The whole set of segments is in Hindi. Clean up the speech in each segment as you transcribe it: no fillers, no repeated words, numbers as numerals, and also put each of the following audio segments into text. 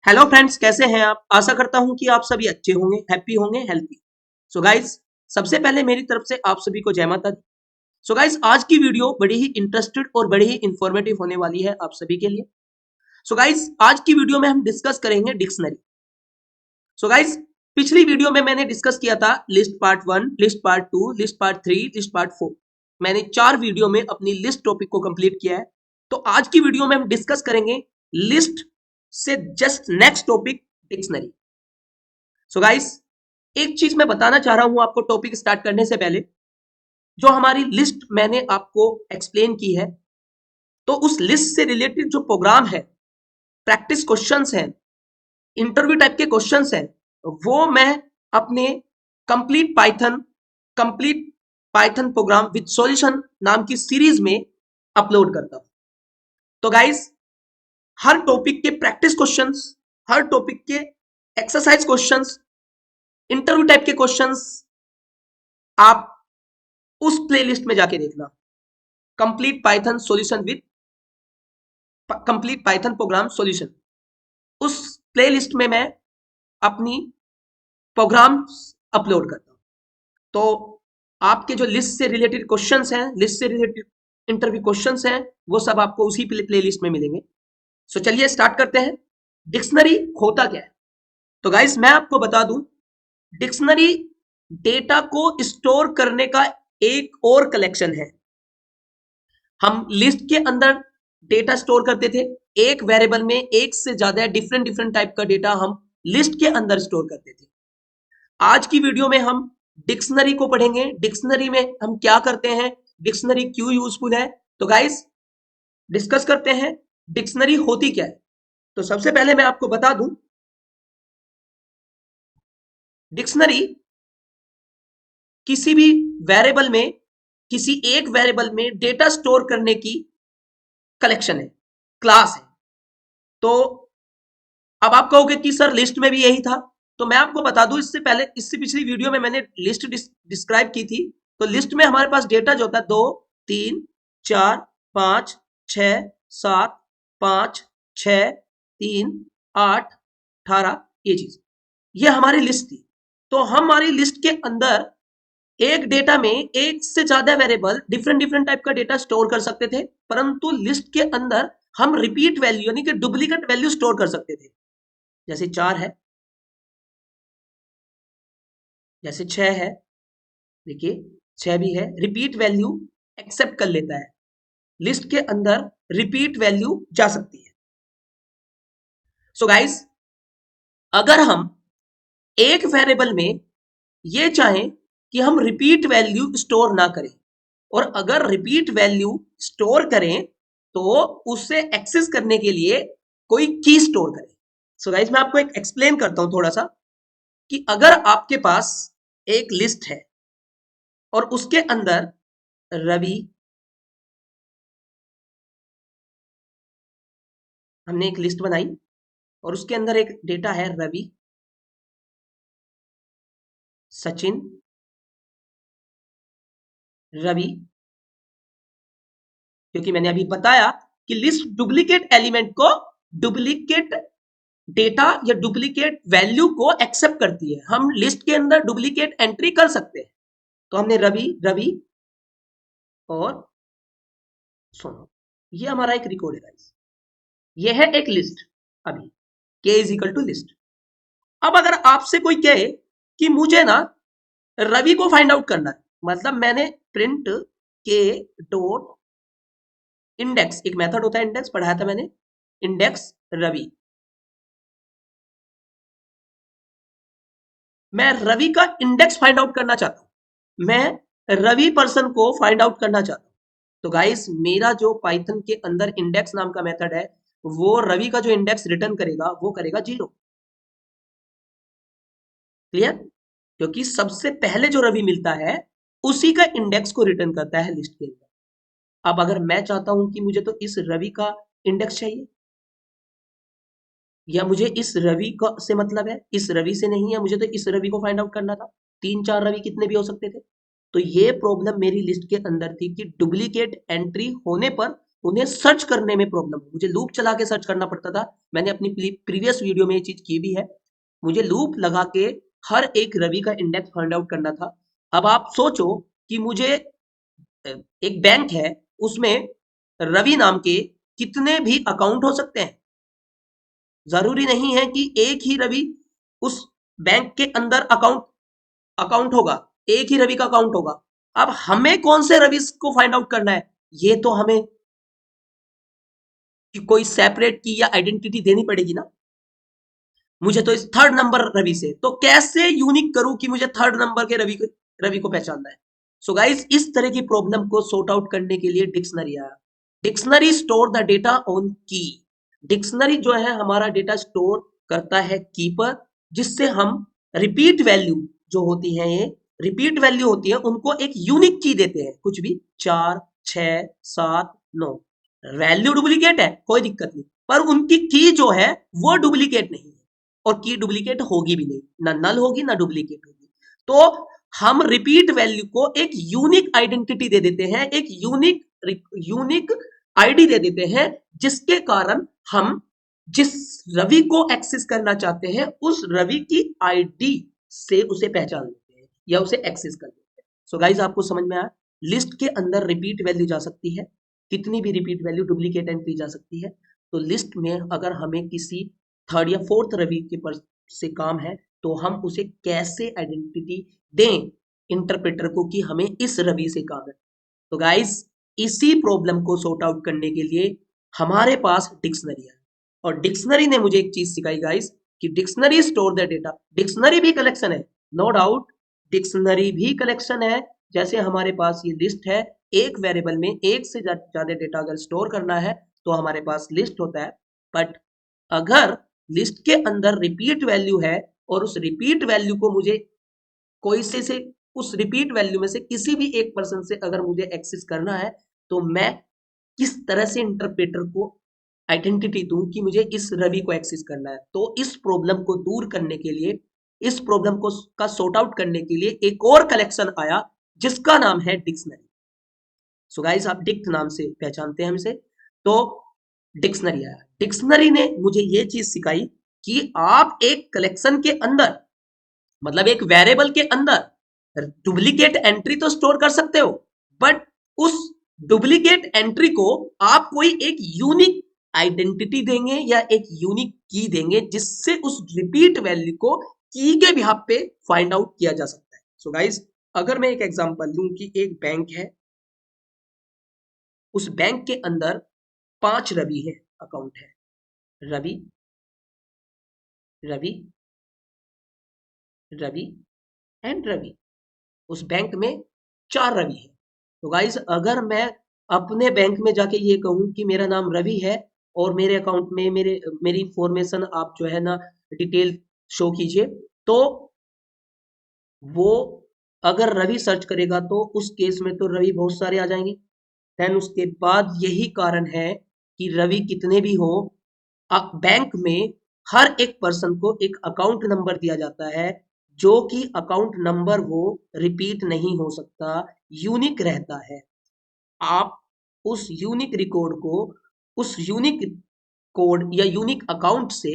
हेलो फ्रेंड्स, कैसे हैं आप। आशा करता हूं कि आप सभी अच्छे होंगे, हैप्पी होंगे, हेल्थी। सो गाइस, सबसे पहले मेरी तरफ से आप सभी को जय माता दी। सो गाइस, आज की वीडियो बड़ी ही इंटरेस्टेड और बड़ी ही इंफॉर्मेटिव होने वाली है आप सभी के लिए। सो गाइस, आज की वीडियो में हम डिस्कस करेंगे डिक्शनरी। सो गाइस, पिछली वीडियो में मैंने डिस्कस किया था list part 1, list part 2, list part 3, list part 4। मैंने 4 वीडियो में अपनी लिस्ट टॉपिक को कंप्लीट किया है। तो आज की वीडियो में हम डिस्कस करेंगे लिस्ट से just next topic, dictionary. So guys, एक चीज मैं बताना चाह रहा हूं आपको टॉपिक स्टार्ट करने से पहले। जो हमारी लिस्ट मैंने आपको एक्सप्लेन की है, तो उस लिस्ट से रिलेटेड जो प्रोग्राम है, प्रैक्टिस क्वेश्चंस हैं, इंटरव्यू टाइप के क्वेश्चंस हैं, वो मैं अपने complete Python complete Python programme with solution नाम की सीरीज में अपलोड करता हूं। तो गाइस, हर टॉपिक के प्रैक्टिस क्वेश्चंस, हर टॉपिक के एक्सरसाइज क्वेश्चंस, इंटरव्यू टाइप के क्वेश्चंस आप उस प्लेलिस्ट में जाके देखना, complete Python solution with complete Python programme solution. उस प्लेलिस्ट में मैं अपनी प्रोग्राम अपलोड करता हूं। तो आपके जो लिस्ट से रिलेटेड क्वेश्चंस हैं, लिस्ट से रिलेटेड इंटरव्यू क्वेश्चंस हैं, वो सब आपको उसी प्लेलिस्ट में मिलेंगे। सो चलिए स्टार्ट करते हैं। डिक्शनरी होता क्या है? तो गाइस, मैं आपको बता दूं, डिक्शनरी डेटा को स्टोर करने का एक और कलेक्शन है। हम लिस्ट के अंदर डेटा स्टोर करते थे, एक वेरिएबल में एक से ज्यादा डिफरेंट डिफरेंट टाइप का डेटा हम लिस्ट के अंदर स्टोर करते थे। आज की वीडियो में हम डिक्शनरी को पढ़ेंगे। डिक्शनरी में हम क्या करते हैं, डिक्शनरी क्यों यूजफुल है। तो गाइस, डिस्कस करते हैं डिक्शनरी होती क्या है। तो सबसे पहले मैं आपको बता दूं, डिक्शनरी किसी भी वेरिएबल में, किसी एक वेरिएबल में डेटा स्टोर करने की कलेक्शन है, क्लास है। तो अब आप कहोगे कि सर लिस्ट में भी यही था। तो मैं आपको बता दूं, इससे पहले, इससे पिछली वीडियो में मैंने लिस्ट डिस्क्राइब की थी। तो लिस्ट में हमारे पास डेटा जो होता है 2, 3, 4, 5, 6, 7, 5, 6, 3, 8, 18, ये चीज, ये हमारी लिस्ट थी। तो हमारी लिस्ट के अंदर एक डेटा में एक से ज्यादा वेरिएबल डिफरेंट डिफरेंट टाइप का डेटा स्टोर कर सकते थे, परंतु लिस्ट के अंदर हम रिपीट वैल्यू यानी कि डुप्लीकेट वैल्यू स्टोर कर सकते थे। जैसे 4 है, जैसे 6 है, देखिए 6 भी है, रिपीट वैल्यू एक्सेप्ट कर लेता है। लिस्ट के अंदर रिपीट वैल्यू जा सकती है। सो गाइस, अगर हम एक वेरिएबल में ये चाहें कि हम रिपीट वैल्यू स्टोर ना करें, और अगर रिपीट वैल्यू स्टोर करें तो उसे एक्सेस करने के लिए कोई की स्टोर करें। सो गाइस, मैं आपको एक एक्सप्लेन करता हूं थोड़ा सा, कि अगर आपके पास एक लिस्ट है और उसके अंदर रवि, हमने एक लिस्ट बनाई और उसके अंदर एक डेटा है रवि, सचिन, रवि, क्योंकि मैंने अभी बताया कि लिस्ट डुप्लीकेट एलिमेंट को, डुप्लीकेट डेटा या डुप्लीकेट वैल्यू को एक्सेप्ट करती है। हम लिस्ट के अंदर डुप्लीकेट एंट्री कर सकते हैं। तो हमने रवि, रवि और सोनू, ये हमारा एक रिकॉर्ड है गाइस। ये है एक लिस्ट। अभी के इज इक्वल टू लिस्ट। अब अगर आपसे कोई कहे कि मुझे ना रवि को फाइंड आउट करना है, मतलब मैंने प्रिंट के डॉट इंडेक्स, एक मेथड होता है इंडेक्स, पढ़ाया था मैंने, इंडेक्स रवि। मैं रवि का इंडेक्स फाइंड आउट करना चाहता हूं, मैं रवि पर्सन को फाइंड आउट करना चाहता हूं। तो गाइस, मेरा जो पाइथन के अंदर इंडेक्स नाम का मेथड है, वो रवि का जो इंडेक्स रिटर्न करेगा वो करेगा 0। क्लियर? क्योंकि सबसे पहले जो रवि मिलता है उसी का इंडेक्स को रिटर्न करता है लिस्ट के अंदर। अब अगर मैं चाहता हूं कि मुझे तो इस रवि का इंडेक्स चाहिए, या मुझे इस रवि का से मतलब है, इस रवि से नहीं है, मुझे तो इस रवि को फाइंड आउट करना था। 3-4 रवि कितने भी हो सकते थे। तो ये प्रॉब्लम मेरी लिस्ट के अंदर थी कि डुप्लीकेट एंट्री होने पर उन्हें सर्च करने में प्रॉब्लम हो, मुझे लूप चला के सर्च करना पड़ता था। मैंने अपनी प्रीवियस वीडियो में ये चीज की भी है, मुझे लूप लगा के हर एक रवि का इंडेक्स फाइंड आउट करना था। अब आप सोचो कि मुझे एक बैंक है, उसमें रवि नाम के कितने भी अकाउंट हो सकते हैं। जरूरी नहीं है कि एक ही रवि उस बैंक के अंदर अकाउंट अकाउंट होगा, एक ही रवि का अकाउंट होगा। अब हमें कौन से रवि को फाइंड आउट करना है, ये तो हमें कि कोई सेपरेट की या आइडेंटिटी देनी पड़ेगी ना। मुझे तो इस थर्ड नंबर रवि से, तो कैसे यूनिक करूं कि मुझे थर्ड नंबर के रवि को पहचानना है। सो गाइस, इस तरह की प्रॉब्लम को सॉर्ट आउट करने के लिए डिक्शनरी आया। Dictionary store the data on की। डिक्शनरी जो है हमारा डेटा स्टोर करता है की पर, जिससे हम रिपीट वैल्यू जो होती है, ये रिपीट वैल्यू होती है, उनको एक यूनिक की देते हैं। कुछ भी 4, 6, 7, 9 वैल्यू डुप्लीकेट है, कोई दिक्कत नहीं, पर उनकी की जो है वो डुप्लीकेट नहीं है, और की डुप्लीकेट होगी भी नहीं, ना नल होगी ना डुप्लीकेट होगी। तो हम रिपीट वैल्यू को एक यूनिक आइडेंटिटी दे देते हैं, एक यूनिक आईडी दे देते हैं, जिसके कारण हम जिस रवि को एक्सेस करना चाहते हैं उस रवि की आईडी से उसे पहचान लेते हैं या उसे एक्सेस कर लेते हैं। सो गाइस, आपको समझ में आया, लिस्ट के अंदर रिपीट वैल्यू जा सकती है, कितनी भी रिपीट वैल्यू डुप्लीकेट एंट्री जा सकती है। तो लिस्ट में अगर हमें किसी थर्ड या फोर्थ रवि के पर से काम है, तो हम उसे कैसे आइडेंटिटी दें इंटरप्रेटर को कि हमें इस रवि से काम है। तो गाइस, इसी प्रॉब्लम को सॉर्ट आउट करने के लिए हमारे पास डिक्शनरी है, और डिक्शनरी ने मुझे एक चीज सिखाई गाइस, कि dictionary store the data. Dictionary भी कलेक्शन है, नो डाउट, डिक्शनरी भी कलेक्शन है। जैसे हमारे पास ये लिस्ट है, एक वेरिएबल में एक से ज्यादा डेटा अगर स्टोर करना है तो हमारे पास लिस्ट होता है। बट अगर लिस्ट के अंदर रिपीट वैल्यू है, और उस रिपीट वैल्यू को मुझे कोई से उस रिपीट वैल्यू में से किसी भी एक पर्सन से अगर मुझे एक्सेस करना है, तो मैं किस तरह से इंटरप्रेटर को आइडेंटिटी दूं कि मुझे इस रवि को एक्सेस करना है। तो इस प्रॉब्लम को दूर करने के लिए, इस प्रॉब्लम को का सॉर्ट आउट करने के लिए एक और कलेक्शन आया, जिसका नाम है डिक्शनरी। सो गाइस, आप डिक्ट नाम से पहचानते हैं हमसे। तो डिक्शनरी आया, डिक्शनरी ने मुझे ये चीज सिखाई कि आप एक कलेक्शन के अंदर, मतलब एक वेरिएबल के अंदर डुप्लीकेट एंट्री तो स्टोर कर सकते हो, बट उस डुप्लीकेट एंट्री को आप कोई एक यूनिक आइडेंटिटी देंगे या एक यूनिक की देंगे, जिससे उस रिपीट वैल्यू को की के बिहाफ पे फाइंड आउट किया जा सकता है। सो गाइस, अगर मैं एक एग्जांपल दूं कि एक बैंक है, उस बैंक के अंदर 5 रवि है, अकाउंट है, रवि, रवि, रवि एंड रवि। उस बैंक में 4 रवि है। तो गाइस, अगर मैं अपने बैंक में जाके ये कहूं कि मेरा नाम रवि है, और मेरे अकाउंट में मेरी इंफॉर्मेशन आप जो है ना डिटेल शो कीजिए, तो वो अगर रवि सर्च करेगा तो उस केस में तो रवि बहुत सारे आ जाएंगे। देन उसके बाद यही कारण है कि रवि कितने भी हो, बैंक में हर एक पर्सन को एक अकाउंट नंबर दिया जाता है, जो कि अकाउंट नंबर वो रिपीट नहीं हो सकता, यूनिक रहता है। आप उस यूनिक रिकॉर्ड को, उस यूनिक कोड या यूनिक अकाउंट से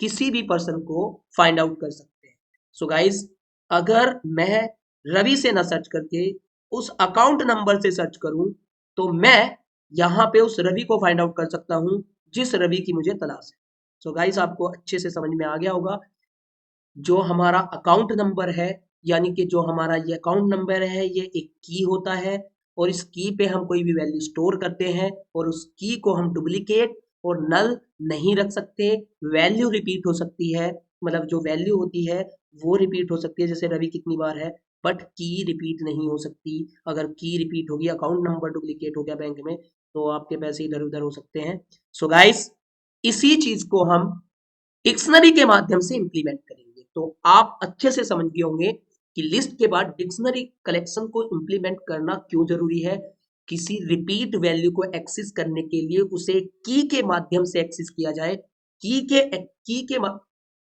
किसी भी पर्सन को फाइंड आउट कर सकते हैं। सो गाइस, अगर मैं रवि से ना सर्च करके उस अकाउंट नंबर से सर्च करूं, तो मैं यहाँ पे उस रवि को फाइंड आउट कर सकता हूं जिस रवि की मुझे तलाश है। सो गाइस, आपको अच्छे से समझ में आ गया होगा, जो हमारा अकाउंट नंबर है, यानी कि जो हमारा ये अकाउंट नंबर है, ये एक की होता है, और इस की पे हम कोई भी वैल्यू स्टोर करते हैं, और उस की को हम डुप्लीकेट और नल नहीं रख सकते। वैल्यू रिपीट हो सकती है, मतलब जो वैल्यू होती है वो रिपीट हो सकती है, जैसे रवि कितनी बार है, बट की रिपीट नहीं हो सकती। अगर की रिपीट होगी, अकाउंट नंबर डुप्लीकेट हो गया बैंक में, तो आपके पैसे इधर उधर हो सकते हैं। सो गाइस, इसी चीज को हम डिक्शनरी के माध्यम से इंप्लीमेंट करेंगे। तो आप अच्छे से समझ गए होंगे कि लिस्ट के बाद डिक्शनरी कलेक्शन को इंप्लीमेंट करना क्यों जरूरी है। किसी रिपीट वैल्यू को एक्सेस करने के लिए उसे की के माध्यम से एक्सेस किया जाए,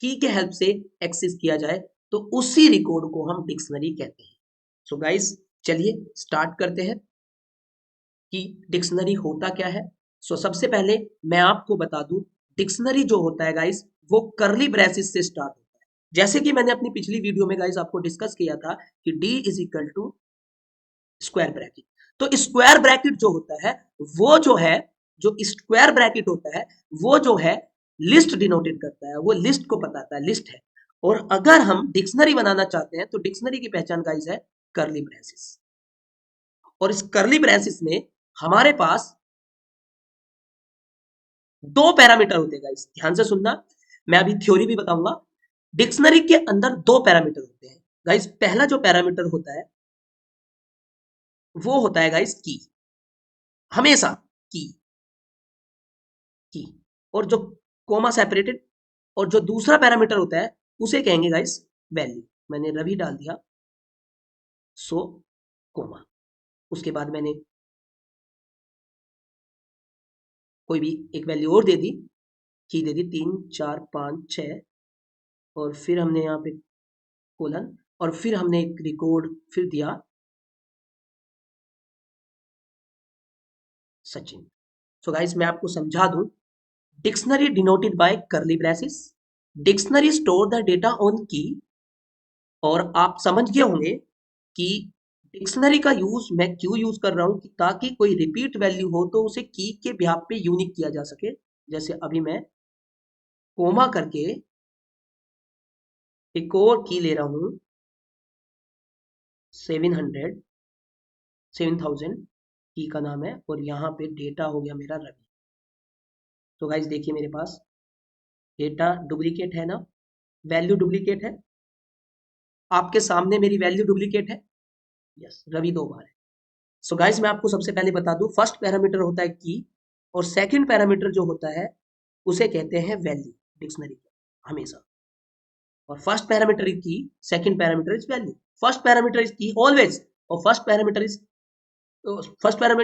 की के हेल्प से एक्सेस किया जाए, तो उसी रिकॉर्ड को हम डिक्शनरी कहते हैं। सो गाइस, चलिए स्टार्ट करते हैं। कि डिक्शनरी होता क्या है। सो सबसे पहले मैं आपको बता दूं, डिक्शनरी जो होता है गाइस वो कर्ली ब्रेसिस से स्टार्ट होता है। जैसे कि मैंने अपनी पिछली वीडियो में गाइस आपको डिस्कस किया था कि D is equal to square bracket. तो स्क्वायर ब्रैकेट जो होता है वो जो है, जो स्क्वायर ब्रैकेट होता है वो जो है लिस्ट डिनोटेड करता है, वो लिस्ट को बताता है, लिस्ट है। और अगर हम डिक्शनरी बनाना चाहते हैं तो डिक्शनरी की पहचान गाइस है कर्ली ब्रेसिस। और इस कर्ली ब्रेसिस में हमारे पास दो पैरामीटर होते हैं गाइस, ध्यान से सुनना, मैं अभी थ्योरी भी बताऊंगा। डिक्शनरी के अंदर दो पैरामीटर होते हैं गाइस। पहला जो पैरामीटर होता है वो होता है गाइस की, हमेशा की, की। और जो कोमा सेपरेटेड, और जो दूसरा पैरामीटर होता है उसे कहेंगे गाइस वैल्यू। मैंने रवि डाल दिया, सो कोमा, उसके बाद मैंने कोई भी एक वैल्यू और दे दी, की दे दी 3 4 5 6, और फिर हमने यहाँ पे कोलन, और फिर हमने एक रिकॉर्ड फिर दिया सचिन। सो गाइस मैं आपको समझा दूं, dictionary denoted by curly braces, dictionary store the data on की। और आप समझ गए होंगे कि डिक्शनरी का यूज मैं क्यों यूज कर रहा हूं, कि ताकि कोई रिपीट वैल्यू हो तो उसे की के बिहाफ पे यूनिक किया जा सके। जैसे अभी मैं कोमा करके एक और की ले रहा हूं 700, 7000 की का नाम है, और यहाँ पे डेटा हो गया मेरा रवि। तो गाइस देखिए मेरे पास डेटा डुप्लीकेट है ना, वैल्यू डुप्लीकेट है, आपके सामने मेरी वैल्यू डुप्लीकेट है, यस रवि दो बार है। सो गाइस मैं आपको सबसे पहले बता दूं, फर्स्ट पैरामीटर होता है की, और सेकंड पैरामीटर जो होता है उसे कहते हैं वैल्यू डिक्शनरी का, हमेशा। और first parameter is key, second parameter is value. First parameter is key always, और first parameter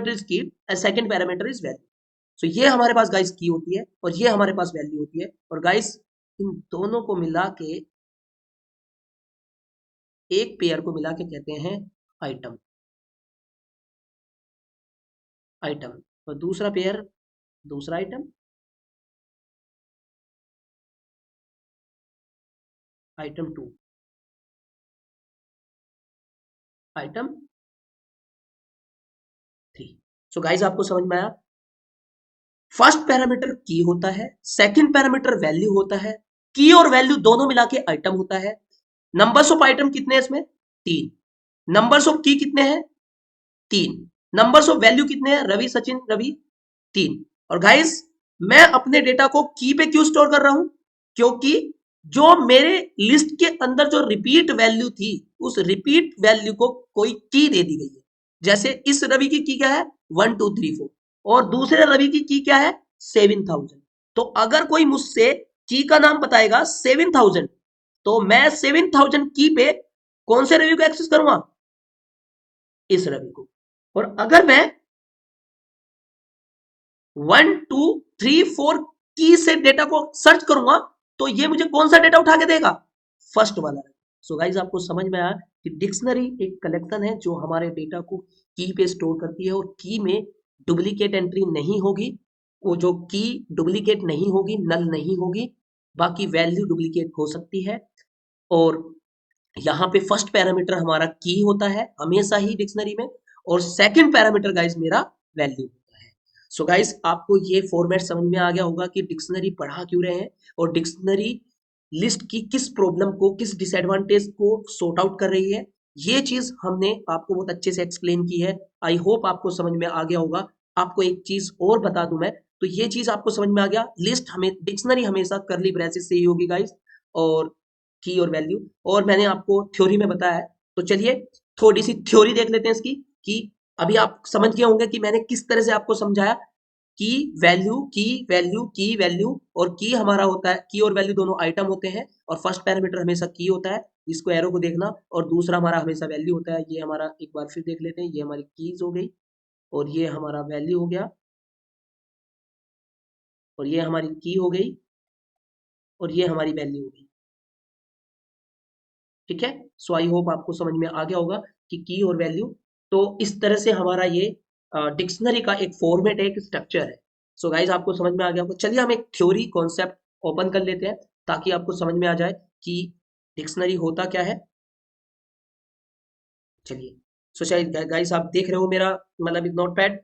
is key and second parameter is value. So ये हमारे पास गाइस की होती है और ये हमारे पास वैल्यू होती है। और गाइस इन दोनों को मिला के, एक पेयर को मिला के कहते हैं आइटम, आइटम। और दूसरा पेयर, दूसरा item, item two, item three. So guys आपको समझ में आया, फर्स्ट पैरामीटर की होता है, सेकंड पैरामीटर वैल्यू होता है, की और वैल्यू दोनों मिला के आइटम होता है। नंबर्स ऑफ आइटम कितने हैं इसमें, तीन। नंबर्स ऑफ की कितने हैं, तीन। नंबर्स ऑफ वैल्यू कितने हैं, रवि सचिन रवि, तीन। और गाइस मैं अपने डेटा को की पे क्यों स्टोर कर रहा हूं, क्योंकि जो मेरे लिस्ट के अंदर जो रिपीट वैल्यू थी, उस रिपीट वैल्यू को कोई की दे दी गई है। जैसे इस रवि की क्या है 1234, और दूसरे रवि की क्या है 7000। तो अगर कोई मुझसे की का नाम बताएगा 7000, तो मैं 7000 की पे कौन से रवि को एक्सेस करूंगा, इस रवि को। और अगर मैं 1234 की से डेटा को सर्च करूंगा तो ये मुझे कौन सा डेटा उठा के देगा, फर्स्ट वाला। सो गाइज आपको समझ में आया कि डिक्शनरी एक कलेक्शन है जो हमारे डेटा को की पे स्टोर करती है, और की में डुप्लीकेट एंट्री नहीं होगी, वो जो की डुप्लीकेट नहीं होगी, नल नहीं होगी, बाकी वैल्यू डुप्लीकेट हो सकती है। और यहाँ पे फर्स्ट पैरामीटर हमारा की होता है हमेशा ही डिक्शनरी में, और सेकंड पैरामीटर गाइस मेरा वैल्यू होता है। सो गाइस आपको ये फॉर्मेट समझ में आ गया होगा कि डिक्शनरी पढ़ा क्यों रहे हैं, और डिक्शनरी लिस्ट की किस प्रॉब्लम को, किस डिसएडवांटेज को सॉर्ट आउट कर रही है। ये चीज हमने आपको बहुत अच्छे से एक्सप्लेन की है। आई होप आपको समझ में आ गया होगा। आपको एक चीज और बता दूं मैं, तो ये चीज आपको समझ में आ गया, लिस्ट हमें, डिक्शनरी हमेशा करली ब्रेसेस से ही होगी गाइस, और की और वैल्यू। और मैंने आपको थ्योरी में बताया है, तो चलिए थोड़ी सी थ्योरी देख लेते हैं इसकी, कि अभी आप समझ गए होंगे कि मैंने किस तरह से आपको समझाया की वैल्यू, की वैल्यू, की वैल्यू। और की हमारा होता है, की और वैल्यू दोनों आइटम होते हैं, और फर्स्ट पैरामीटर हमेशा की होता है, इसको एरो को देखना, और दूसरा हमारा हमेशा वैल्यू होता है। ये हमारा एक बार फिर देख लेते हैं, ये हमारी कीज हो गई, और ये हमारा वैल्यू हो गया, और ये हमारी की हो गई, और ये हमारी वैल्यू हो गई। ठीक है, सो आई होप आपको समझ में आ गया होगा कि की और वैल्यू। तो इस तरह से हमारा ये डिक्शनरी का एक फॉर्मेट है, एक स्ट्रक्चर है। सो गाइज आपको समझ में आ गया होगा। चलिए हम एक थ्योरी कॉन्सेप्ट ओपन कर लेते हैं ताकि आपको समझ में आ जाए कि डिक्शनरी होता क्या है। चलिए, सो शायद गाइस आप देख रहे हो मेरा मतलब नोट पैड,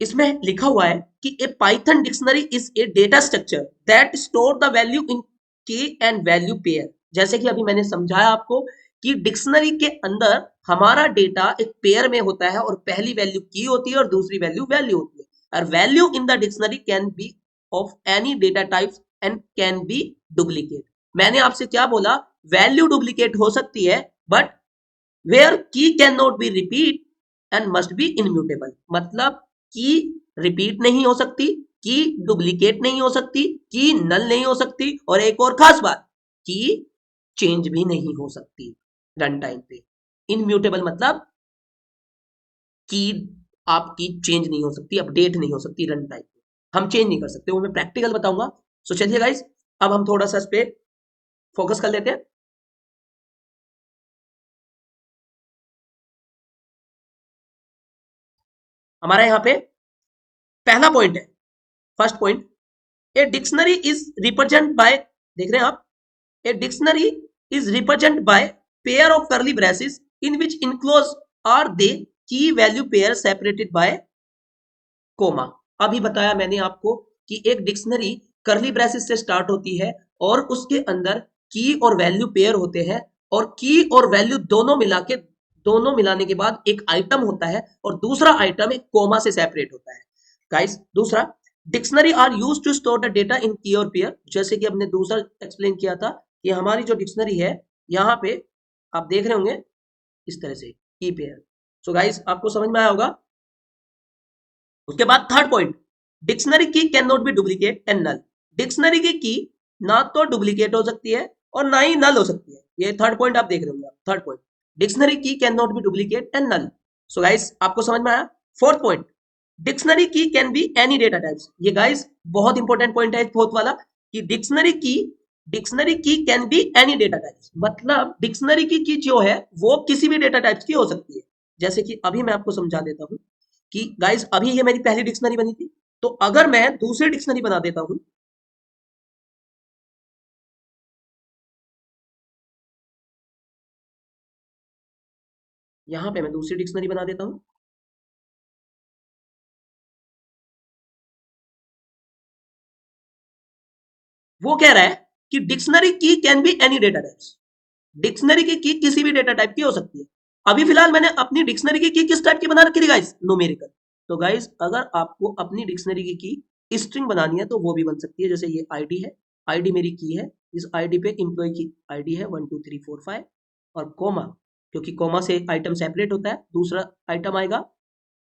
इसमें लिखा हुआ है कि a Python dictionary is a data structure that store the value in key and value pair. जैसे कि अभी मैंने समझाया आपको कि डिक्शनरी के अंदर हमारा डेटा एक पेयर में होता है और पहली वैल्यू की होती है और दूसरी वैल्यू वैल्यू होती है। और value in the dictionary can be of any data types and can be duplicate. मैंने आपसे क्या बोला, वैल्यू डुप्लीकेट हो सकती है but where key can not be repeat and must be inmutable. मतलब की रिपीट नहीं हो सकती, की डुप्लीकेट नहीं हो सकती, की नल नहीं हो सकती, और एक और खास बात की चेंज भी नहीं हो सकती रन टाइम पे। इनम्यूटेबल मतलब की आपकी चेंज नहीं हो सकती, अपडेट नहीं हो सकती रन टाइम पे, हम चेंज नहीं कर सकते, वो मैं प्रैक्टिकल बताऊंगा। सो चलिए गाइस अब हम थोड़ा सा इस पे फोकस कर लेते हैं। हमारा यहाँ पे पहला पॉइंट है, first point, a dictionary is represent by, देख रहे हैं आप, a dictionary is represent by pair of curly braces in which enclose are the key value pair separated by comma. अभी बताया मैंने आपको कि एक डिक्शनरी करली ब्रेसेस से स्टार्ट होती है और उसके अंदर की और वैल्यू पेयर होते हैं, और की और वैल्यू दोनों मिलाने के बाद एक आइटम होता है और दूसरा आइटम एक कोमा से सेपरेट होता है। गाइस दूसरा, dictionary are use to store the data in key और पेयर। जैसे कि हमने दूसरा एक्सप्लेन किया था कि हमारी जो डिक्शनरी है यहाँ पे आप देख रहे होंगे इस तरह से की पेयर। सो गाइस आपको समझ में आया होगा। उसके बाद third point, dictionary key can not be duplicate and null. Dictionary key ना तो डुप्लीकेट हो सकती है और ना ही नल हो सकती है। ये थर्ड पॉइंट आप देख रहे होंगे। Third point, dictionary key can not be duplicate and null. So guys आपको समझ में आया। Fourth point, dictionary key can be any data types. ये गाइस बहुत इंपॉर्टेंट पॉइंट है फोर्थ वाला कि dictionary key can be any data types. मतलब डिक्शनरी की जो है वो किसी भी डेटा टाइप्स की हो सकती है। जैसे कि अभी मैं आपको समझा देता हूं कि गाइस अभी ये मेरी पहली डिक्शनरी बनी थी, तो अगर मैं दूसरी डिक्शनरी बना देता हूं, यहां पे मैं दूसरी डिक्शनरी बना देता हूं, वो कह रहा है कि dictionary key can be any data types. Dictionary की किसी भी डेटा टाइप की हो सकती है। अभी फिलहाल मैंने अपनी डिक्शनरी की किस टाइप की बना रखी थी गाइस, न्यूमेरिकल। तो गाइस अगर आपको अपनी डिक्शनरी की स्ट्रिंग बनानी है तो वो भी बन सकती है। जैसे ये आईडी है, आईडी मेरी की है, इस आईडी पे एम्प्लॉय की आईडी है 12345 और कोमा, क्योंकि कोमा से आइटम सेपरेट होता है, दूसरा आइटम आएगा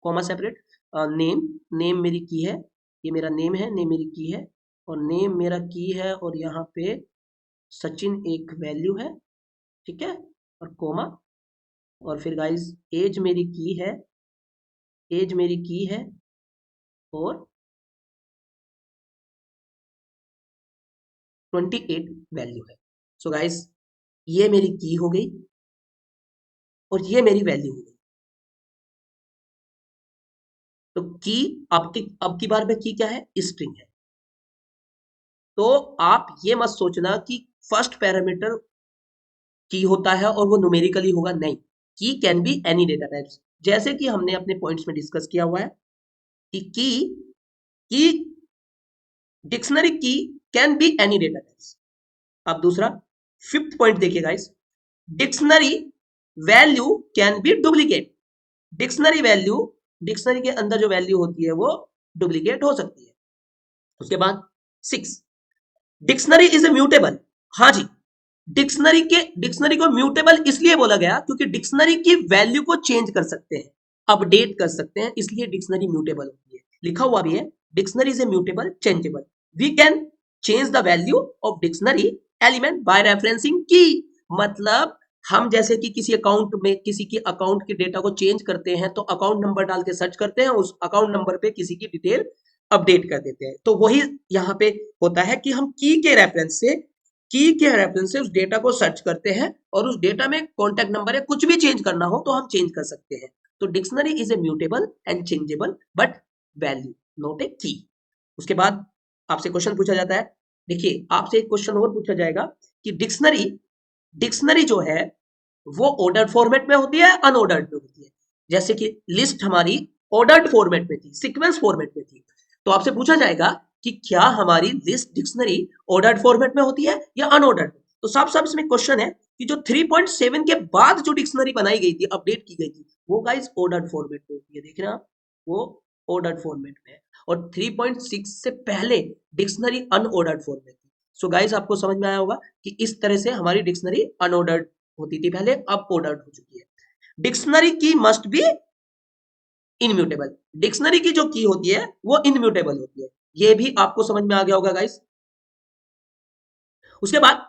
कोमा सेपरेट। नेम, नेम मेरी की है, ये मेरा नेम है, नेम मेरी की है और नेम मेरा की है, और यहाँ पे सचिन एक वैल्यू है, ठीक है, और कोमा। और फिर गाइस एज मेरी की है, एज मेरी की है और 28 वैल्यू है। सो गाइस ये मेरी की हो गई और ये मेरी वैल्यू हो गई। तो की अब की बार में की क्या है, स्ट्रिंग है। तो आप ये मत सोचना कि फर्स्ट पैरामीटर की होता है और वो न्यूमेरिकली होगा, नहीं। की can be any data types, जैसे कि हमने अपने पॉइंट्स में डिस्कस किया हुआ है कि की dictionary key can be any data types. अब दूसरा फिफ्थ पॉइंट देखिए guys, dictionary value can be duplicate. Dictionary value, dictionary के अंदर जो वैल्यू होती है वो डुप्लीकेट हो सकती है। उसके बाद six, dictionary is a mutable. हाँ जी, डिक्शनरी को म्यूटेबल इसलिए बोला गया क्योंकि डिक्शनरी की वैल्यू को चेंज कर सकते हैं, अपडेट कर सकते हैं, इसलिए डिक्शनरी म्यूटेबल होती है। लिखा हुआ भी है, dictionary is a mutable changeable, we can change the value of dictionary element by referencing key. मतलब हम जैसे कि किसी अकाउंट में किसी की अकाउंट के डेटा को चेंज करते हैं तो अकाउंट नंबर डाल के सर्च करते हैं, उस अकाउंट नंबर पे किसी की डिटेल अपडेट कर देते हैं। तो वही यहाँ पे होता है कि हम की के रेफरेंस से उस डेटा को सर्च करते हैं और उस डेटा में कॉन्टैक्ट नंबर है, कुछ भी चेंज करना हो तो हम चेंज कर सकते हैं। तो dictionary is a mutable and changeable but value not a की। उसके बाद आपसे क्वेश्चन पूछा जाता है, देखिए आपसे एक क्वेश्चन और पूछा जाएगा कि डिक्शनरी जो है वो ऑर्डर्ड फॉर्मेट में होती है अनऑर्डर्ड में होती है। जैसे कि लिस्ट हमारी ऑर्डर्ड फॉर्मेट में थी, सीक्वेंस फॉर्मेट में थी, तो आपसे पूछा जाएगा कि क्या हमारी लिस्ट डिक्शनरी ऑर्डर्ड फॉर्मेट में होती है या अनऑर्डर्ड। तो साफ साफ इसमें क्वेश्चन है कि जो 3.7 के बाद जो डिक्शनरी बनाई गई थी, अपडेट की गई थी, वो गाइस ऑर्डर्ड फॉर्मेट में होती है। देख रहे हैं आप, वो ऑर्डर्ड फॉर्मेट में है, और 3.6 से पहले डिक्शनरी अनऑर्डर्ड फॉर्मेट थी। सो गाइस आपको समझ में आया होगा कि इस तरह से हमारी डिक्शनरी अनऑर्डर्ड होती थी पहले, अब ऑर्डर्ड हो चुकी है। डिक्शनरी की मस्ट बी इनम्यूटेबल, डिक्शनरी की जो की होती है वो इनम्यूटेबल होती है, ये भी आपको समझ में आ गया होगा गाइस। उसके बाद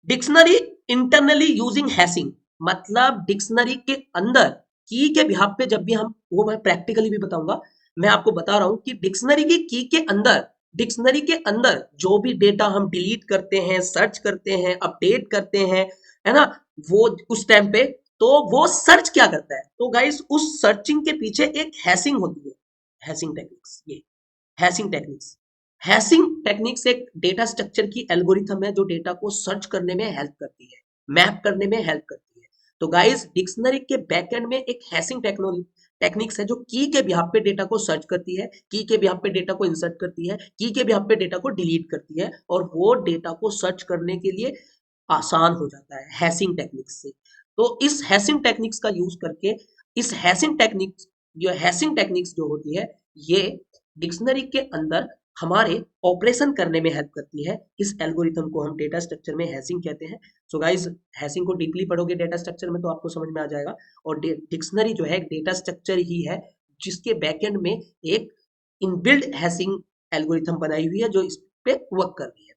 डिक्शनरी इंटरनली यूजिंग हैशिंग, मतलब डिक्शनरी के अंदर की के बिहाफ पे जब भी हम, वो मैं प्रैक्टिकली भी बताऊंगा, मैं आपको बता रहा हूं कि डिक्शनरी की के अंदर, डिक्शनरी के अंदर जो भी डेटा हम डिलीट करते हैं, सर्च करते हैं, अपडेट करते हैं, है ना, वो उस टाइम पे, तो वो सर्च क्या करता है, तो गाइस उस सर्चिंग के पीछे एक हैशिंग होती है, हैशिंग टेक्निक्स। ये हैशिंग टेक्निक्स, हैशिंग टेक्निक्स एक डेटा स्ट्रक्चर की एल्गोरिथम है जो डेटा को सर्च करने में हेल्प करती है, मैप करने में हेल्प करती है। तो गाइस डिक्शनरी के बैकएंड में एक हैशिंग टेक्निक्स है जो की के बिहाफ पे डेटा को सर्च करती है, की के बिहाफ पे डेटा को इंसर्ट करती है, की के बिहाफ पे डेटा को डिलीट करती है, और वो डेटा को सर्च करने के लिए आसान हो जाता है हैशिंग टेक्निक्स से। तो इस हैशिंग टेक्निक्स का यूज करके, इस हैशिंग टेक्निक्स जो होती है, ये डिक्शनरी के अंदर हमारे ऑपरेशन करने में हेल्प करती है। इस एल्गोरिथम को हम डेटा स्ट्रक्चर में हैशिंग कहते हैं। सो गाइस हैशिंग को डीपली पढ़ोगे डेटा स्ट्रक्चर में तो आपको समझ में आ जाएगा। और डिक्शनरी जो है एक डेटा स्ट्रक्चर ही है जिसके बैकएंड में एक इनबिल्ट हैशिंग एल्गोरिथम बनाई हुई है जो इस पे वर्क कर रही है।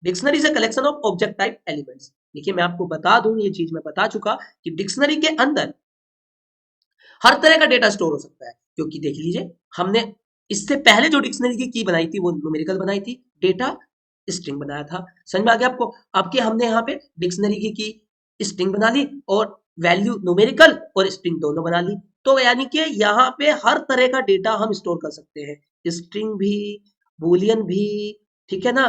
Dictionary is a collection of object type elements. देखिए मैं आपको बता दूं, ये चीज मैं बता चुका कि डिक्शनरी के अंदर हर तरह का डेटा स्टोर हो सकता है, क्योंकि देख लीजिए हमने इससे पहले जो डिक्शनरी की बनाई थी वो न्यूमेरिकल बनाई थी, डेटा स्ट्रिंग बनाया था। समझ में आ गया आपको? अब के हमने यहाँ पे डिक्शनरी की स्ट्रिंग बना ली और वैल्यू न्यूमेरिकल और स्ट्रिंग दोनों बना ली। तो यानी कि यहाँ पे हर तरह का डेटा हम स्टोर कर सकते हैं, स्ट्रिंग भी, बूलियन भी, ठीक है ना,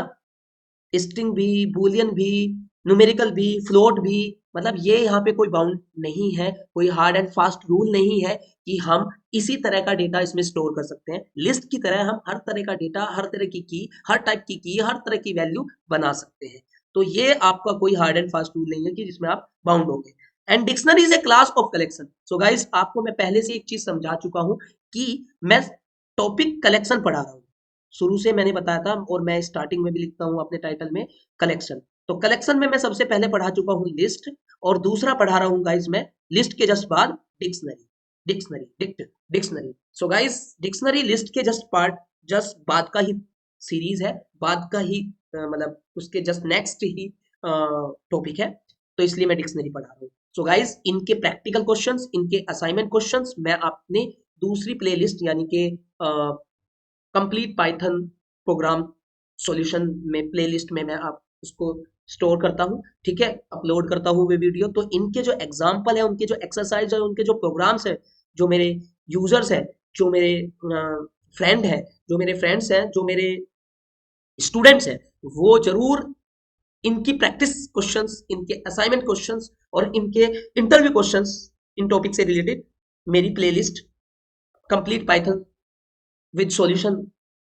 स्ट्रिंग भी, बूलियन भी, न्यूमेरिकल भी, फ्लोट भी, मतलब ये यहाँ पे कोई बाउंड नहीं है, कोई हार्ड एंड फास्ट रूल नहीं है कि हम इसी तरह का डेटा इसमें स्टोर कर सकते हैं। लिस्ट की तरह हम हर तरह का डेटा, हर तरह की, हर टाइप की, हर तरह की वैल्यू बना सकते हैं। तो ये आपका कोई हार्ड एंड फास्ट रूल नहीं है कि जिसमें आप बाउंड होंगे। And dictionary is A class of collection. So guys आपको मैं पहले से एक चीज समझा चुका हूं कि मैं टॉपिक कलेक्शन पढ़ा रहा हूँ, शुरू से मैंने बताया था, और मैं स्टार्टिंग में भी लिखता हूँ अपने टाइटल में कलेक्शन। तो कलेक्शन में मैं सबसे पहले पढ़ा चुका हूँ लिस्ट, और दूसरा पढ़ा रहा हूँ गाइस मैं लिस्ट के जस्ट बाद dictionary, dictionary. So guys dictionary list के जस्ट बाद का ही सीरीज है, बाद का ही मतलब उसके जस्ट नेक्स्ट ही टॉपिक है, तो इसलिए मैं डिक्शनरी पढ़ा रहा हूँ। सो गाइस इनके प्रैक्टिकल क्वेश्चंस, इनके असाइनमेंट क्वेश्चंस मैं अपने दूसरी प्लेलिस्ट यानी कि कंप्लीट पाइथन प्रोग्राम सॉल्यूशन में, प्लेलिस्ट में मैं आप उसको स्टोर करता हूँ, ठीक है, अपलोड करता हूँ वे वीडियो। तो इनके जो एग्जाम्पल है, उनके जो एक्सरसाइज है, उनके जो प्रोग्राम्स है, जो मेरे यूजर्स है, जो मेरे फ्रेंड है, जो मेरे फ्रेंड्स हैं, जो मेरे स्टूडेंट्स हैं, वो जरूर इनकी प्रैक्टिस क्वेश्चंस, इनके असाइनमेंट क्वेश्चंस और इनके इंटरव्यू क्वेश्चंस इन टॉपिक से रिलेटेड मेरी playlist complete Python with solution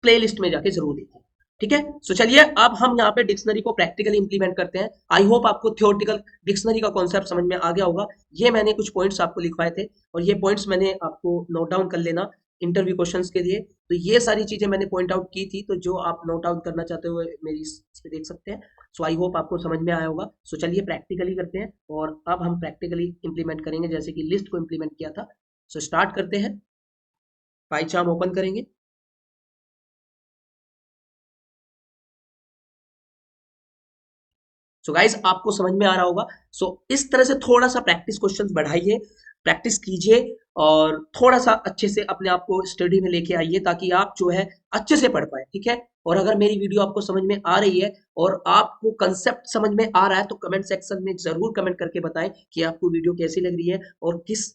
playlist में जाके जरूर देखिए, ठीक है। सो चलिए अब हम यहाँ पे डिक्शनरी को प्रैक्टिकली इंप्लीमेंट करते हैं। आई होप आपको थियोरेटिकल डिक्शनरी का कॉन्सेप्ट समझ में आ गया होगा। ये मैंने कुछ पॉइंट्स आपको लिखवाए थे और ये पॉइंट्स मैंने आपको नोट डाउन कर लेना इंटरव्यू क्वेश्चंस के लिए। तो ये सारी चीजें मैंने पॉइंट आउट की थी, तो जो आप नोट आउट करना चाहते हो मेरी इस पे देख सकते हैं। सो आई होप आपको समझ में आया होगा। सो चलिए प्रैक्टिकली करते हैं, और अब हम प्रैक्टिकली इंप्लीमेंट करेंगे जैसे कि लिस्ट को इंप्लीमेंट किया था। सो स्टार्ट करते हैं, पाइचार्म ओपन करेंगे। सो गाइस आपको समझ में आ रहा होगा। सो इस तरह से थोड़ा सा प्रैक्टिस क्वेश्चंस बढ़ाइए, प्रैक्टिस कीजिए, और थोड़ा सा अच्छे से अपने आप को स्टडी में लेके आइए ताकि आप जो है अच्छे से पढ़ पाए, ठीक है। और अगर मेरी वीडियो आपको समझ में आ रही है और आपको कंसेप्ट समझ में आ रहा है तो कमेंट सेक्शन में जरूर कमेंट करके बताएं कि आपको वीडियो कैसी लग रही है और किस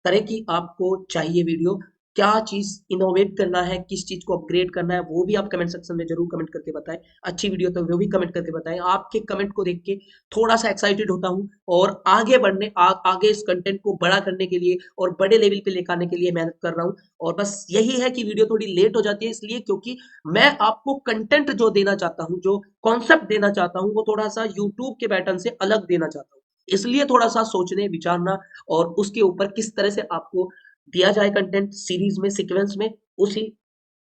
तरह की आपको चाहिए वीडियो, क्या चीज इनोवेट करना है, किस चीज को अपग्रेड करना है, वो भी आप कमेंट सेक्शन में जरूर कमेंट करके बताएं। अच्छी वीडियो तो वो भी कमेंट करके बताएं। आपके कमेंट को देख के थोड़ा सा एक्साइटेड होता हूँ और आगे बढ़ने आगे इस कंटेंट को बड़ा करने के लिए और बड़े लेवल पे लेकर आने के लिए मेहनत कर रहा हूँ। और बस यही है कि वीडियो थोड़ी लेट हो जाती है इसलिए क्योंकि मैं आपको कंटेंट जो देना चाहता हूँ, जो कॉन्सेप्ट देना चाहता हूँ, वो थोड़ा सा यूट्यूब के पैटर्न से अलग देना चाहता हूँ। इसलिए थोड़ा सा सोचने विचारना और उसके ऊपर किस तरह से आपको दिया जाए कंटेंट सीरीज में सीक्वेंस में, उसी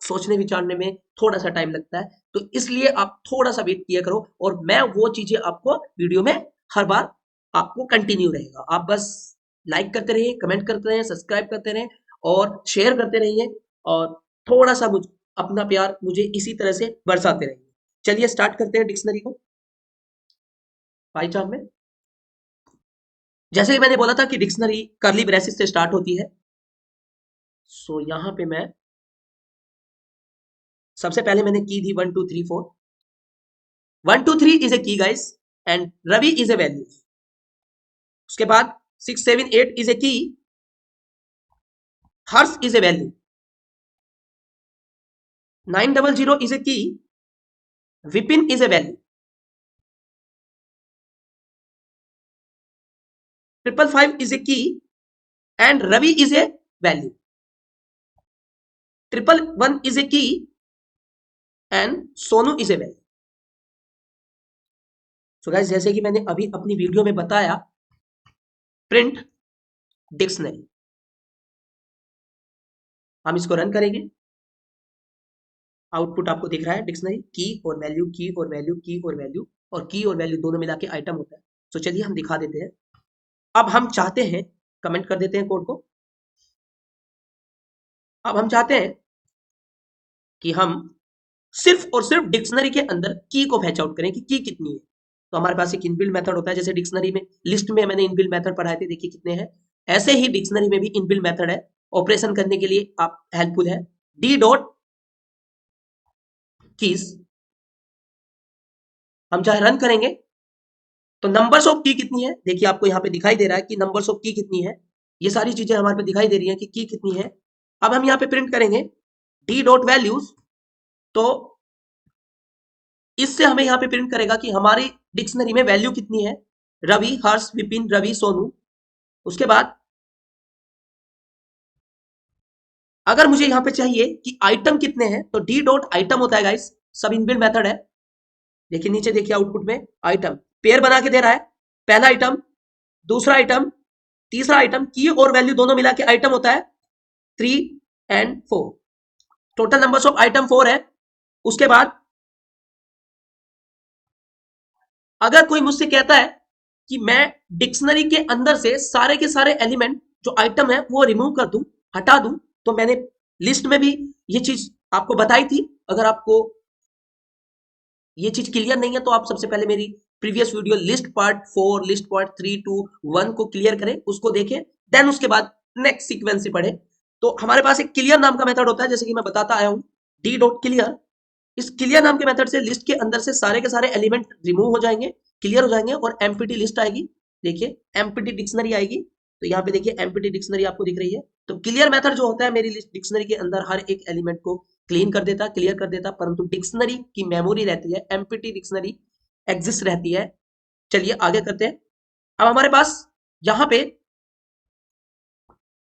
सोचने विचारने में थोड़ा सा टाइम लगता है। तो इसलिए आप थोड़ा सा वेट किया करो और मैं वो चीजें आपको वीडियो में हर बार आपको कंटिन्यू रहेगा। आप बस लाइक करते रहिए, कमेंट करते रहिए, सब्सक्राइब करते रहिए और शेयर करते रहिए और थोड़ा सा मुझ अपना प्यार मुझे इसी तरह से बरसाते रहिए। चलिए स्टार्ट करते हैं डिक्शनरी को पाई चार्ट में। जैसे ही मैंने बोला था कि डिक्शनरी कर्ली ब्रेसेस से स्टार्ट होती है, सो यहां पे मैं सबसे पहले मैंने की थी 1 2 3 4। 1 2 3 is a key guys and Ravi is a value. उसके बाद 6 7 8 is a key, Harsh is a value. 900 is a key, Vipin is a value. 555 is a key and Ravi is a value. 111 is a key and Sonu is a value. So guys जैसे कि मैंने अभी अपनी वीडियो में बताया, प्रिंट डिक्शनरी, हम इसको रन करेंगे। आउटपुट आपको दिख रहा है डिक्शनरी की और वैल्यू, की और वैल्यू, की और वैल्यू, और की और वैल्यू दोनों मिला के आइटम होता है। तो चलिए हम दिखा देते हैं। अब हम चाहते हैं, कमेंट कर देते हैं कोड को। अब हम चाहते हैं कि हम सिर्फ और सिर्फ डिक्शनरी के अंदर की को फैच आउट करें कि की कितनी है। तो हमारे पास एक इनबिल्ट मेथड होता है, जैसे डिक्शनरी में लिस्ट में मैंने इनबिल्ट मेथड पढ़ाए थे, देखिए कितने हैं। ऐसे ही डिक्शनरी में भी इनबिल्ट मेथड है, ऑपरेशन करने के लिए आप हेल्पफुल है। डी डॉट कीज, हम चाहे रन करेंगे तो नंबर्स ऑफ की कितनी है, देखिए आपको यहाँ पे दिखाई दे रहा है कि नंबर्स ऑफ की कितनी है। ये सारी चीजें हमारे पे दिखाई दे रही है कि की कितनी है। अब हम यहाँ पे प्रिंट करेंगे डी डॉट वैल्यूज, तो इससे हमें यहाँ पे प्रिंट करेगा कि हमारी डिक्शनरी में वैल्यू कितनी है, रवि, हर्ष, विपिन, रवि, सोनू। उसके बाद अगर मुझे यहाँ पे चाहिए कि आइटम कितने हैं तो डी डॉट आइटम होता है गाइस, सब इनबिल्ट मेथड है। देखिए नीचे देखिए आउटपुट में आइटम पेयर बना के दे रहा है, पहला आइटम, दूसरा आइटम, तीसरा आइटम, की और वैल्यू दोनों मिला के आइटम होता है 3 and 4। Total numbers of item 4 है। उसके बाद अगर कोई मुझसे कहता है कि मैं डिक्शनरी के अंदर से सारे के सारे एलिमेंट जो आइटम है वो रिमूव कर दूं, हटा दूं, तो मैंने लिस्ट में भी ये चीज आपको बताई थी। अगर आपको ये चीज क्लियर नहीं है तो आप सबसे पहले मेरी previous video list part 4, list part 3 2 1 को क्लियर करें, उसको देखें, देन उसके बाद नेक्स्ट सीक्वेंस से पढ़े। तो हमारे पास एक क्लियर नाम का मेथड होता है, जैसे कि मैं बताता आया हूं, डी डॉट क्लियर। इस क्लियर नाम के मेथड से लिस्ट के अंदर से सारे के सारे एलिमेंट रिमूव हो जाएंगे, क्लियर हो जाएंगे और एमपीटी लिस्ट आएगी। देखिए एमपीटी डिक्शनरी आएगी, तो यहाँ पे देखिए एमपीटी डिक्शनरी आपको दिख रही है। तो क्लियर मेथड जो होता है मेरी लिस्ट डिक्शनरी के अंदर हर एक एलिमेंट को क्लीन कर देता, क्लियर कर देता, परंतु डिक्शनरी की मेमोरी रहती है, एमपीटी डिक्शनरी एग्जिस्ट रहती है। चलिए आगे करते हैं। अब हमारे पास यहाँ पे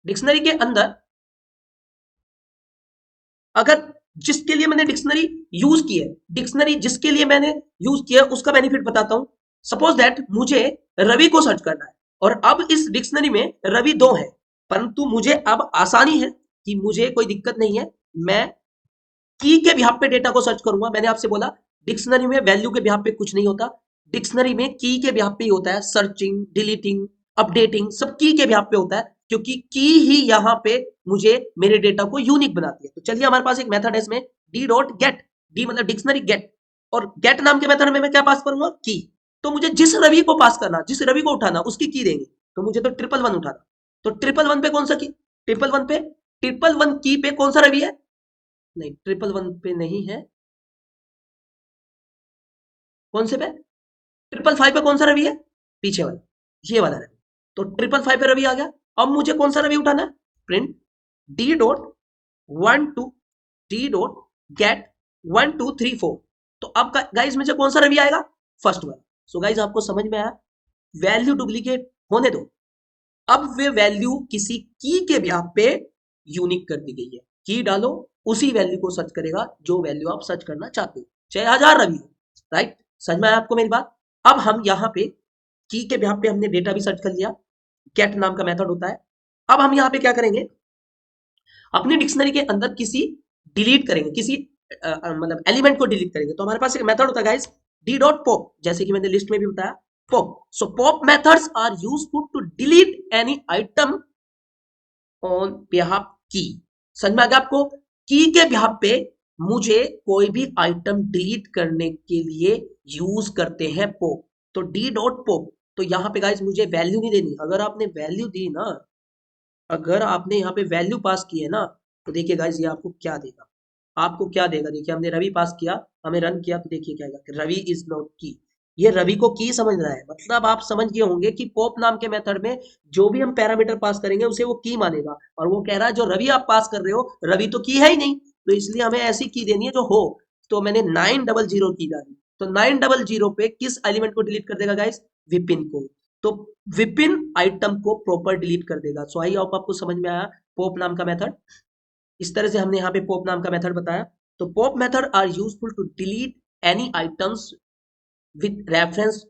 डिक्शनरी के अंदर अगर जिसके लिए मैंने डिक्शनरी यूज की है, डिक्शनरी जिसके लिए मैंने यूज किया है उसका बेनिफिट बताता हूं। सपोज दैट मुझे रवि को सर्च करना है और अब इस डिक्शनरी में रवि 2 है, परंतु मुझे अब आसानी है कि मुझे कोई दिक्कत नहीं है, मैं की के बिहाफ पे डेटा को सर्च करूंगा। मैंने आपसे बोला डिक्शनरी में वैल्यू के बिहाफ पे कुछ नहीं होता, डिक्शनरी में की के बिहाफ पे ही होता है। सर्चिंग, डिलीटिंग, अपडेटिंग सब की के बिहाफ पे होता है, क्योंकि की ही यहाँ पे मुझे मेरे डेटा को यूनिक बनाती है। तो चलिए हमारे पास एक मेथड है इसमें, डी डॉट गेट, डी मतलब डिक्शनरी गेट, और गेट नाम के मेथड में मैं क्या पास करूंगा, की। तो मुझे जिस रवि को पास करना, जिस रवि को उठाना उसकी की देंगे। तो मुझे तो 111 उठाना, तो 111 पे कौन सा की, 111 पे, 111 की पे कौन सा रवि है, नहीं 111 पे नहीं है, कौन से पे, 555 पे कौन सा रवि है, पीछे वाला, ये वाला रवि। तो 555 पे रवि आ गया। अब मुझे कौन सा रवि उठाना है, print D dot 1 2 D dot gate 1 2 3 4। तो अब गाइस मुझे कौन सा रवि आएगा, फर्स्ट वन। सो गाइस आपको समझ में आया, वैल्यू डुप्लीकेट होने दो। अब वे वैल्यू किसी की के ब्याह पे यूनिक कर दी गई है, की डालो उसी वैल्यू को सर्च करेगा जो वैल्यू आप सर्च करना चाहते हो, चाहे 1000 रवि हो, राइट। समझ में आया आपको मेरी बात। अब हम यहाँ पे की के ब्याह पे हमने डेटा भी सर्च कर लिया, गेट नाम का मेथड होता है। अब हम यहाँ पे क्या करेंगे, अपनी डिक्शनरी के अंदर किसी डिलीट करेंगे, किसी मतलब एलिमेंट को डिलीट करेंगे। तो हमारे पास एक मेथड होता है गाइस, डी डॉट पॉप, जैसे कि मैंने लिस्ट में भी बताया pop. So pop methods are used to delete any item on behalf key. समझ में आ गया आपको, की के बिहाफ पे मुझे कोई भी आइटम डिलीट करने के लिए यूज करते हैं पॉप। तो डी डॉट पॉप, तो यहाँ पे गाइस मुझे वैल्यू नहीं देनी। अगर आपने वैल्यू दी ना, अगर आपने यहाँ पे वैल्यू पास की है ना, तो देखिए गाइस ये आपको क्या देगा, आपको क्या देगा। देखिए हमने रवि पास किया, हमें रन किया, तो देखिए क्या आएगा, रवि इज नॉट की। ये रवि को की समझ रहा है, मतलब आप समझ गए होंगे कि पॉप नाम के मेथड में जो भी हम पैरामीटर पास करेंगे उसे वो की मानेगा। और वो कह रहा है जो रवि आप पास कर रहे हो, रवि तो की है ही नहीं, तो इसलिए हमें ऐसी की देनी है जो हो। तो मैंने 900 की डाली, तो 900 पे किस एलिमेंट को डिलीट कर देगा गाइस, विपिन को। तो विपिन आइटम को प्रॉपर डिलीट कर देगा। सो आई होप आपको समझ में आया पॉप नाम का मेथड। इस तरह से हमने यहाँ पे पॉप नाम का मेथड बताया। तो pop method are useful to delete any items with reference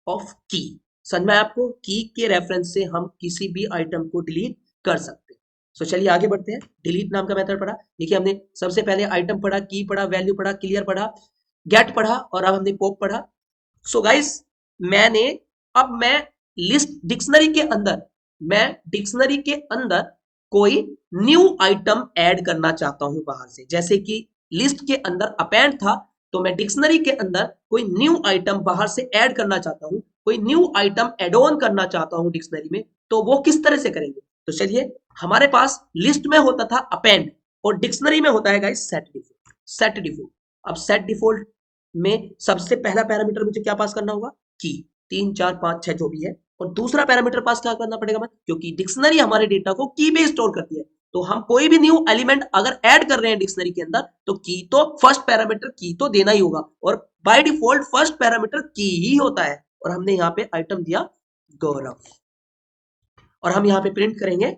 of key. समझ में आया आपको, की के रेफरेंस से हम किसी भी आइटम को डिलीट कर सकते हैं। सो चलिए आगे बढ़ते हैं। डिलीट नाम का मेथड पढ़ा, देखिए हमने सबसे पहले आइटम पढ़ा, की पढ़ा, वैल्यू पढ़ा, क्लियर पढ़ा, गेट पढ़ा, और अब हमने पॉप पढ़ा। सो गाइस मैंने, अब मैं लिस्ट डिक्शनरी के अंदर, मैं डिक्शनरी के अंदर कोई न्यू आइटम ऐड करना चाहता हूं बाहर से। जैसे कि लिस्ट के अंदर अपेंड था, तो मैं डिक्शनरी के अंदर कोई न्यू आइटम बाहर से ऐड करना चाहता हूं, कोई न्यू आइटम एड ऑन करना चाहता हूं डिक्शनरी में। तो वो किस तरह से करेंगे, तो चलिए, हमारे पास लिस्ट में होता था अपेंड, और डिक्शनरी में होता है guys set default. Set default, अब सेट डिफॉल्ट में सबसे पहला पैरामीटर मुझे क्या पास करना होगा, की। 3 4 5 6 जो भी है। और दूसरा पैरामीटर पास क्या करना पड़ेगा मैं, क्योंकि डिक्शनरी हमारे डेटा को की में स्टोर करती है। तो हम कोई भी न्यू एलिमेंट अगर ऐड कर रहे हैं डिक्शनरी के अंदर, तो की तो फर्स्ट पैरामीटर की तो देना ही होगा, और बाय डिफॉल्ट फर्स्ट पैरामीटर की ही होता है। और हमने यहाँ पे आइटम दिया गौरव, और हम यहाँ पे प्रिंट करेंगे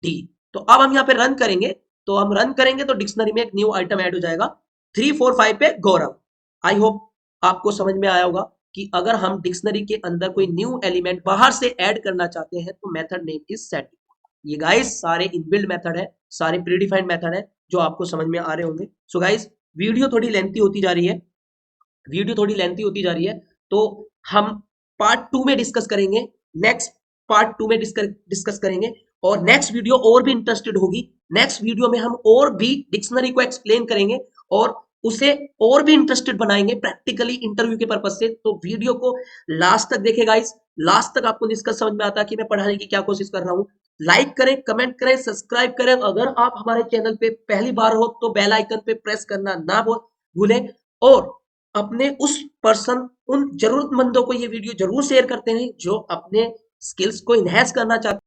डी। तो अब हम यहाँ पे रन करेंगे, तो हम रन करेंगे तो डिक्शनरी में एक न्यू आइटम ऐड हो जाएगा 3 4 5 पे गौरव। आई होप आपको समझ में आया होगा कि अगर हम डिक्शनरी के अंदर कोई न्यू एलिमेंट बाहर से ऐड करना चाहते हैं, तो मेथड नेम इज सेट। ये गाइस सारे इनबिल्ड मेथड है, सारे प्रीडिफाइंड मेथड है जो आपको समझ में आ रहे होंगे। सो गाइस वीडियो थोड़ी लेंथी होती जा रही है, वीडियो थोड़ी लेंथी होती जा रही है, तो हम पार्ट 2 में डिस्कस करेंगे। नेक्स्ट पार्ट 2 में डिस्कस करेंगे, और नेक्स्ट वीडियो और भी इंटरेस्टेड होगी। नेक्स्ट वीडियो में हम और भी डिक्शनरी को एक्सप्लेन करेंगे, और उसे और भी इंटरेस्टेड बनाएंगे प्रैक्टिकली इंटरव्यू के पर्पज से। तो वीडियो को लास्ट तक देखें गाइस, लास्ट तक आपको डिस्कस समझ में आता है कि मैं पढ़ाने की क्या कोशिश कर रहा हूँ। लाइक करें, कमेंट करें, सब्सक्राइब करें। अगर आप हमारे चैनल पे पहली बार हो तो बेल आइकन पे प्रेस करना ना भूलें, और अपने उस पर्सन, उन जरूरतमंदों को ये वीडियो जरूर शेयर करते हैं जो अपने स्किल्स को इनहेंस करना चाहते हैं।